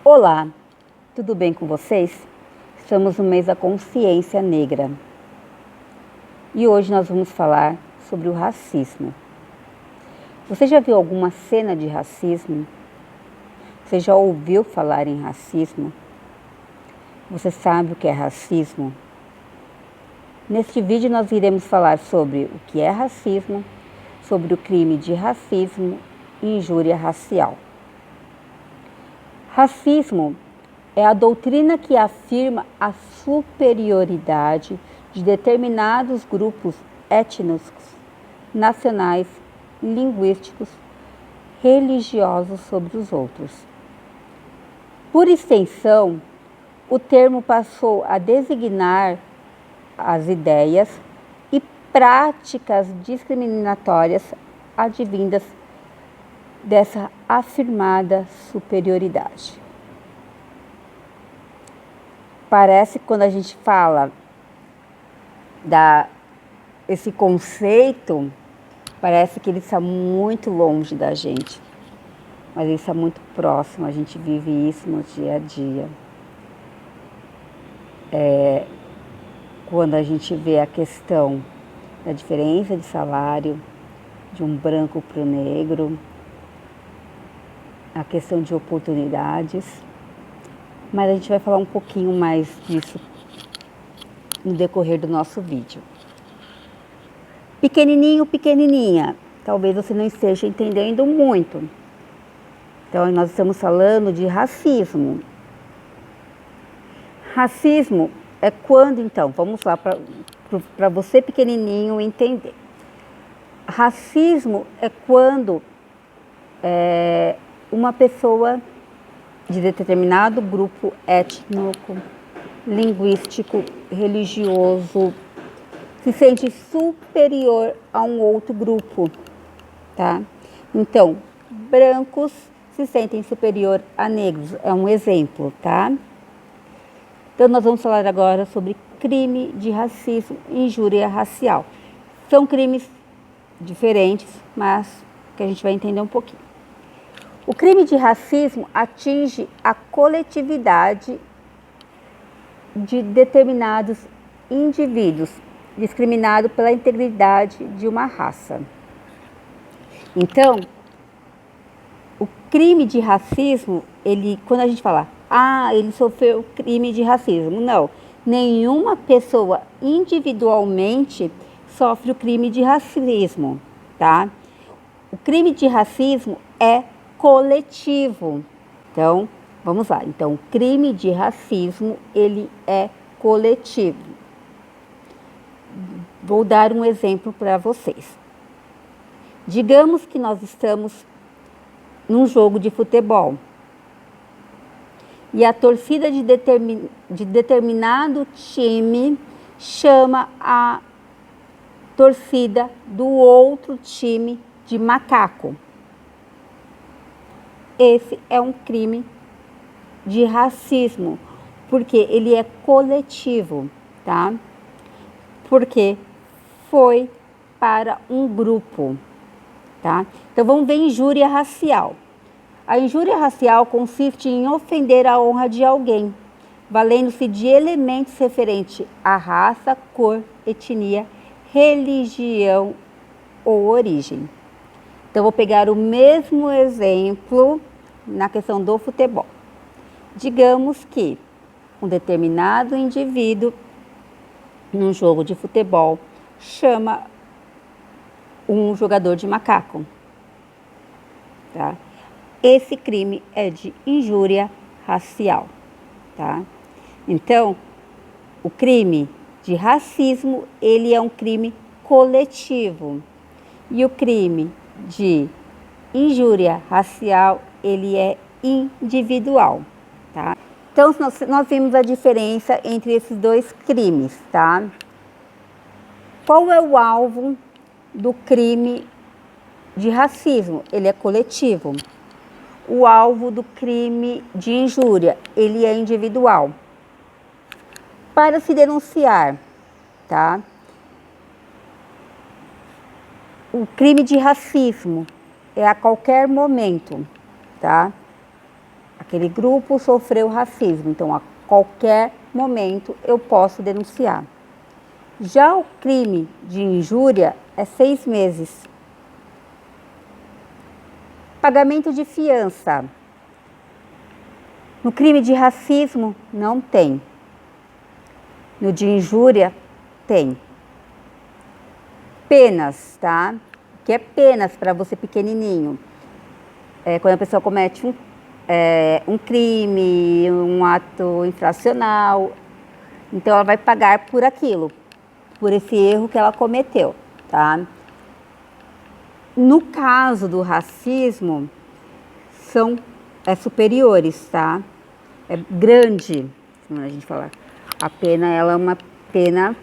Olá, tudo bem com vocês? Estamos no mês da consciência negra e hoje nós vamos falar sobre o racismo. Você já viu alguma cena de racismo? Você já ouviu falar em racismo? Você sabe o que é racismo? Neste vídeo nós iremos falar sobre o que é racismo, sobre o crime de racismo e injúria racial. Racismo é a doutrina que afirma a superioridade de determinados grupos étnicos, nacionais, linguísticos, religiosos sobre os outros. Por extensão, o termo passou a designar as ideias e práticas discriminatórias advindas dessa afirmada superioridade. Parece que quando a gente fala esse conceito, parece que ele está muito longe da gente, mas ele está muito próximo, a gente vive isso no dia a dia. Quando a gente vê a questão da diferença de salário de um branco para o negro, a questão de oportunidades, mas a gente vai falar um pouquinho mais disso no decorrer do nosso vídeo. Pequenininho, pequenininha, talvez você não esteja entendendo muito. Então, nós estamos falando de racismo. Racismo é quando, então, vamos lá para você pequenininho entender. Racismo é quando uma pessoa de determinado grupo étnico, linguístico, religioso se sente superior a um outro grupo, tá? Então, brancos se sentem superior a negros, é um exemplo, tá? Então, nós vamos falar agora sobre crime de racismo e injúria racial. São crimes diferentes, mas que a gente vai entender um pouquinho. O crime de racismo atinge a coletividade de determinados indivíduos, discriminado pela integridade de uma raça. Então, o crime de racismo, quando a gente fala, ele sofreu crime de racismo, não. Nenhuma pessoa individualmente sofre o crime de racismo, tá? O crime de racismo é coletivo. Então, vamos lá. Então, o crime de racismo, ele é coletivo. Vou dar um exemplo para vocês. Digamos que nós estamos num jogo de futebol e a torcida de determinado time chama a torcida do outro time de macaco. Esse é um crime de racismo, porque ele é coletivo, tá? Porque foi para um grupo, tá? Então vamos ver injúria racial. A injúria racial consiste em ofender a honra de alguém, valendo-se de elementos referentes à raça, cor, etnia, religião ou origem. Então vou pegar o mesmo exemplo na questão do futebol. Digamos que um determinado indivíduo num jogo de futebol chama um jogador de macaco, tá? Esse crime é de injúria racial, tá? Então, o crime de racismo, ele é um crime coletivo. E o crime de injúria racial, ele é individual, tá? Então, nós vimos a diferença entre esses dois crimes, tá? Qual é o alvo do crime de racismo? Ele é coletivo. O alvo do crime de injúria, ele é individual. Para se denunciar, tá? O crime de racismo é a qualquer momento, tá? aquele grupo sofreu racismo, então a qualquer momento eu posso denunciar. Já o crime de injúria é 6 meses. Pagamento de fiança. No crime de racismo, não tem. No de injúria, tem. Penas, tá? Que é penas para você pequenininho. Quando a pessoa comete um crime, um ato infracional, então ela vai pagar por aquilo, por esse erro que ela cometeu, tá? No caso do racismo, são superiores, tá? É grande, como a gente fala. A pena, ela é uma pena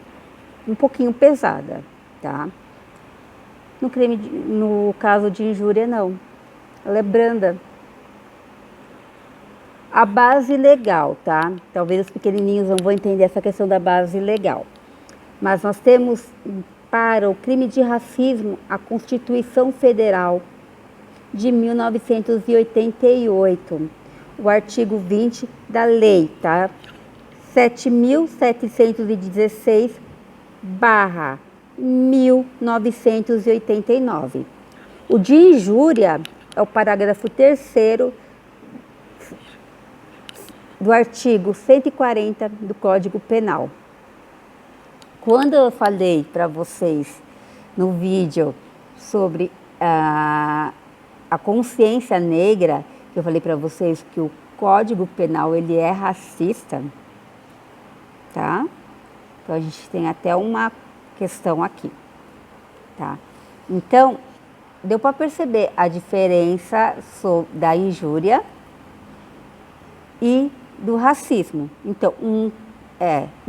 um pouquinho pesada, tá? No caso de injúria, não. Ela é branda. A base legal, tá? Talvez os pequenininhos não vão entender essa questão da base legal. Mas nós temos, para o crime de racismo, a Constituição Federal de 1988, o artigo 20 da lei, tá? 7.716/1989. O de injúria é o parágrafo 3º do artigo 140 do Código Penal. Quando eu falei para vocês no vídeo sobre a consciência negra, eu falei para vocês que o Código Penal ele é racista, tá? Então a gente tem até uma questão aqui, tá? Então, deu para perceber a diferença da injúria e do racismo. Então, um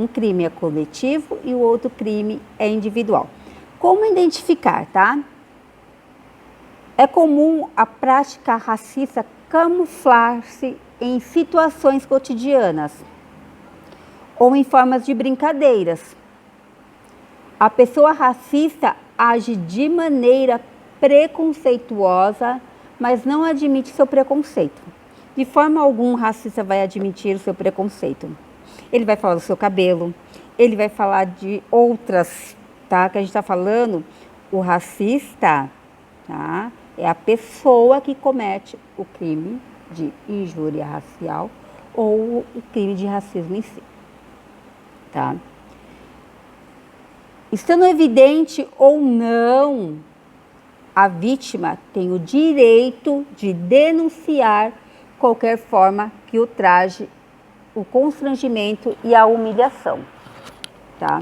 crime é coletivo e o outro crime é individual. Como identificar, tá? É comum a prática racista camuflar-se em situações cotidianas ou em formas de brincadeiras. A pessoa racista age de maneira preconceituosa, mas não admite seu preconceito. De forma alguma, o racista vai admitir o seu preconceito. Ele vai falar do seu cabelo, ele vai falar de outras, tá? Que a gente está falando, o racista, tá? É a pessoa que comete o crime de injúria racial ou o crime de racismo em si, tá? Estando evidente ou não, a vítima tem o direito de denunciar qualquer forma que o traje o constrangimento e a humilhação, tá?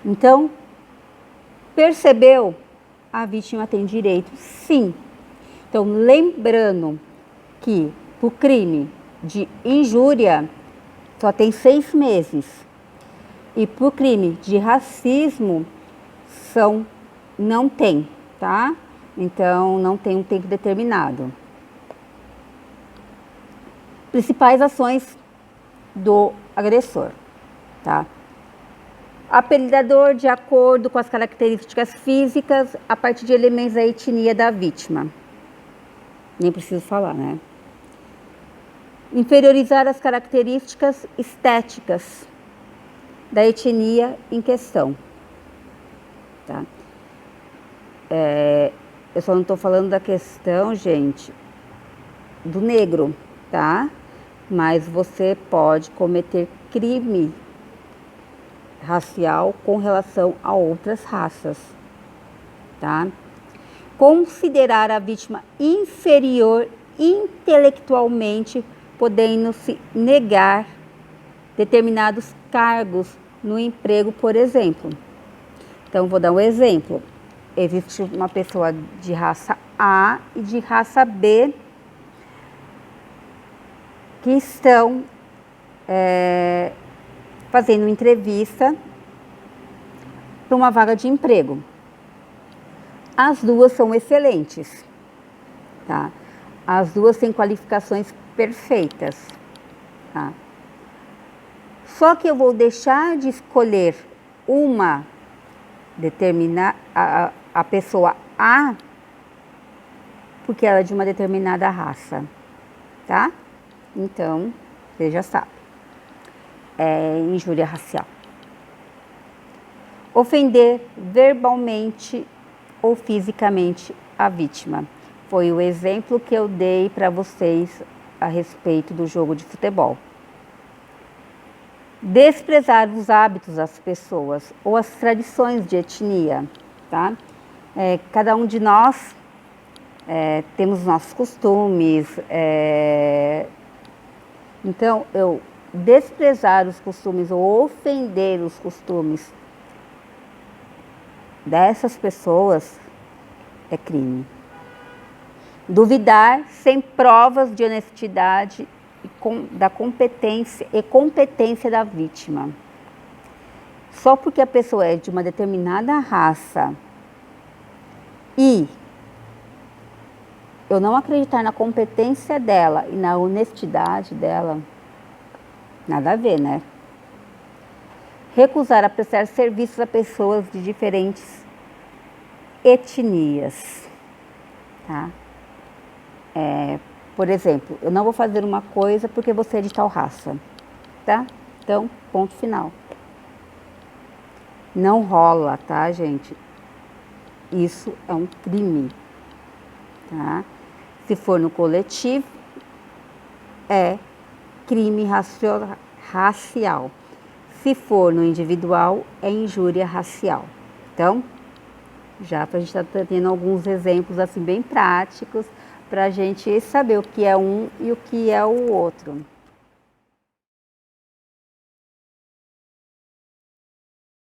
Então, percebeu? A vítima tem direito, sim. Então, lembrando que o crime de injúria só tem 6 meses e para o crime de racismo não tem, tá? Então, não tem um tempo determinado. Principais ações do agressor, tá? Apelidador de acordo com as características físicas a partir de elementos da etnia da vítima. Nem preciso falar, né? Inferiorizar as características estéticas da etnia em questão, tá? Eu só não estou falando da questão, gente, do negro, tá? Mas você pode cometer crime racial com relação a outras raças, tá? Considerar a vítima inferior intelectualmente, podendo-se negar determinados cargos no emprego, por exemplo. Então, vou dar um exemplo. Existe uma pessoa de raça A e de raça B que estão fazendo entrevista para uma vaga de emprego. As duas são excelentes, tá? As duas têm qualificações perfeitas, tá? Só que eu vou deixar de escolher uma a pessoa A porque ela é de uma determinada raça, tá? Então, você já sabe. É injúria racial. Ofender verbalmente ou fisicamente a vítima. Foi o exemplo que eu dei para vocês a respeito do jogo de futebol. Desprezar os hábitos das pessoas ou as tradições de etnia, tá? Cada um de nós temos nossos costumes, então eu desprezar os costumes ou ofender os costumes dessas pessoas é crime. Duvidar sem provas de honestidade da competência da vítima. Só porque a pessoa é de uma determinada raça e eu não acreditar na competência dela e na honestidade dela, nada a ver, né? Recusar a prestar serviços a pessoas de diferentes etnias, tá? Por exemplo, eu não vou fazer uma coisa porque você é de tal raça, tá? Então, ponto final. Não rola, tá, gente? Isso é um crime, tá? Se for no coletivo, é crime racial. Se for no individual, é injúria racial. Então, já para a gente estar tendo alguns exemplos assim bem práticos, para a gente saber o que é um e o que é o outro.